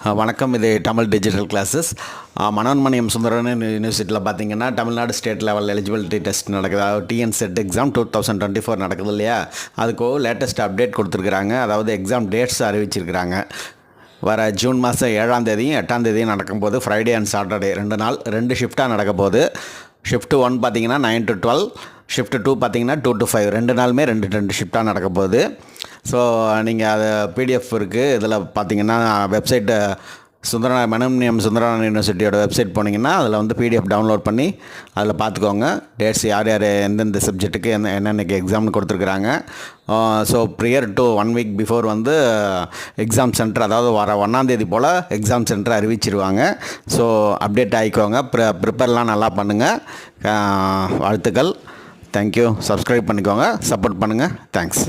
வணக்கம். இது Tamil digital classes. Manonmaniam Sundaran யூனிவர்சிட்டியில் பார்த்தீங்கன்னா Tamil Nadu state level eligibility test நடக்குது. அதாவது டிஎன் செட் எக்ஸாம் 2024 நடக்குது இல்லையா, அதுக்கு லேட்டஸ்ட் அப்டேட் கொடுத்துருக்குறாங்க. அதாவது எக்ஸாம் டேட்ஸ் அறிவிச்சிருக்கிறாங்க. வர ஜூன் மாதம் 7ஆம் தேதியும் 8ஆம் தேதியும் நடக்கும்போது ஃப்ரைடே அண்ட் சாட்டர்டே 2 நாள் 2 ஷிஃப்ட்டாக நடக்க போகுது. ஷிஃப்ட் 1 பார்த்தீங்கன்னா 9 to 12, ஷிஃப்ட் 2 பார்த்தீங்கன்னா 2 to 5, 2 நாளுமே 2 ஷிஃப்ட்டாக நடக்க போகுது. ஸோ நீங்கள் அது பிடிஎஃப் இருக்குது. இதில் பார்த்தீங்கன்னா வெப்சைட்டு மனோன்மணியம் சுந்தரனார் யூனிவர்சிட்டியோட வெப்சைட் போனீங்கன்னா அதில் வந்து பிடிஎஃப் டவுன்லோட் பண்ணி அதில் பார்த்துக்கோங்க. டேட்ஸ் யார் எந்தெந்த சப்ஜெக்ட்டுக்கு என்னென்னக்கு எக்ஸாம்னு கொடுத்துருக்குறாங்க. So prior to 1 week before வந்து எக்ஸாம் சென்டர், அதாவது வர 1ஆம் தேதி போல் எக்ஸாம் சென்டர் அறிவிச்சிருவாங்க. ஸோ அப்டேட் ஆகிக்கோங்க. ப்ரிப்பேர்லாம் நல்லா பண்ணுங்கள். வாழ்த்துக்கள். தேங்க்யூ. சப்ஸ்கிரைப் பண்ணிக்கோங்க, சப்போர்ட் பண்ணுங்கள். தேங்க்ஸ்.